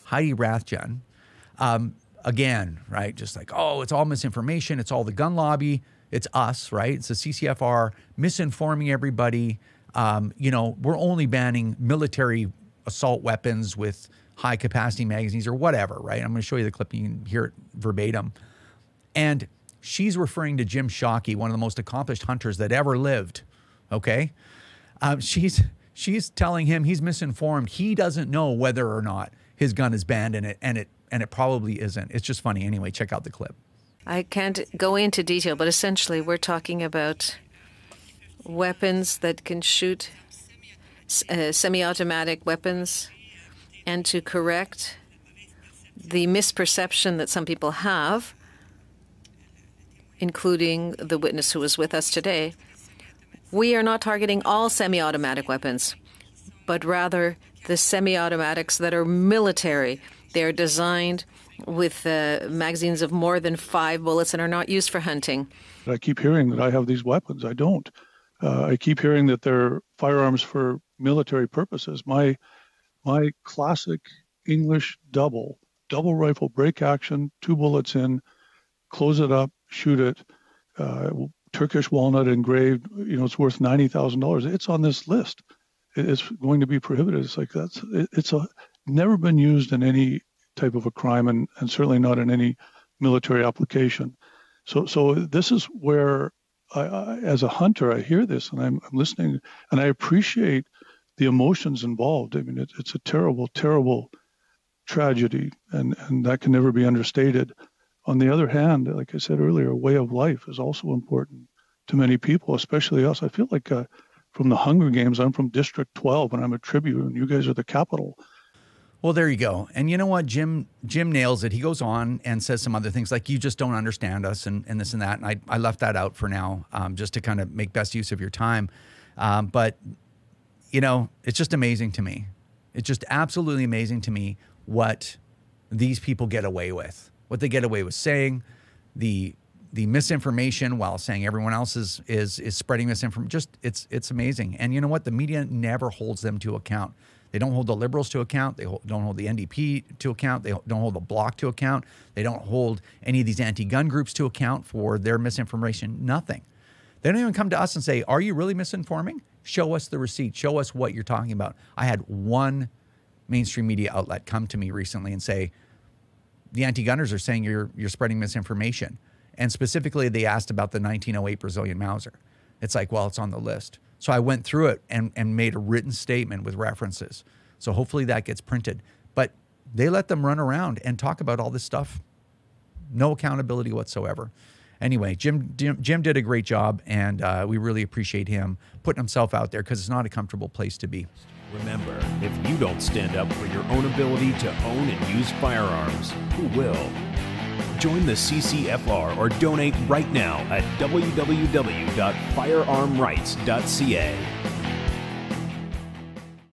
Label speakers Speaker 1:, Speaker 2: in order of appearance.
Speaker 1: Heidi Rathjen, again, right, just like, oh, it's all misinformation, it's all the gun lobby, it's us, right? It's the CCFR misinforming everybody. You know, we're only banning military assault weapons with high-capacity magazines or whatever, right? I'm going to show you the clip. You can hear it verbatim. And she's referring to Jim Shockey, one of the most accomplished hunters that ever lived, okay? She's telling him he's misinformed. He doesn't know whether or not his gun is banned, and it probably isn't. It's just funny. Anyway, check out the clip.
Speaker 2: I can't go into detail, but essentially we're talking about weapons that can shoot, semi-automatic weapons, and to correct the misperception that some people have, including the witness who was with us today, we are not targeting all semi-automatic weapons, but rather the semi-automatics that are military. They are designed with magazines of more than 5 bullets and are not used for hunting.
Speaker 3: I keep hearing that I have these weapons. I don't. I keep hearing that they're firearms for military purposes. My classic English double rifle, break action, 2 bullets in, close it up, shoot it, Turkish walnut engraved, you know, it's worth $90,000. It's on this list. It's going to be prohibited. It's like it's never been used in any type of a crime, and certainly not in any military application. So this is where as a hunter, I hear this and I'm listening, and I appreciate the emotions involved. I mean, it's a terrible, terrible tragedy, and that can never be understated. On the other hand, like I said earlier, a way of life is also important to many people, especially us. I feel like from the Hunger Games, I'm from District 12 and I'm a tribute, and you guys are the capital.
Speaker 1: Well, there you go. And you know what? Jim nails it. He goes on and says some other things like, you just don't understand us and this and that. And I left that out for now, just to kind of make best use of your time. But, you know, it's just amazing to me. It's just absolutely amazing to me what these people get away with, what they get away with saying, the misinformation while saying everyone else is spreading misinformation. Just it's amazing. And you know what? The media never holds them to account. They don't hold the Liberals to account. They don't hold the NDP to account. They don't hold the Bloc to account. They don't hold any of these anti-gun groups to account for their misinformation. Nothing. They don't even come to us and say, are you really misinforming? Show us the receipt. Show us what you're talking about. I had one mainstream media outlet come to me recently and say, the anti-gunners are saying you're spreading misinformation. And specifically, they asked about the 1908 Brazilian Mauser. It's like, well, it's on the list. So I went through it and made a written statement with references. So hopefully that gets printed. But they let them run around and talk about all this stuff. No accountability whatsoever. Anyway, Jim did a great job, and we really appreciate him putting himself out there, because it's not a comfortable place to be.
Speaker 4: Remember, if you don't stand up for your own ability to own and use firearms, who will? Join the CCFR or donate right now at www.firearmrights.ca.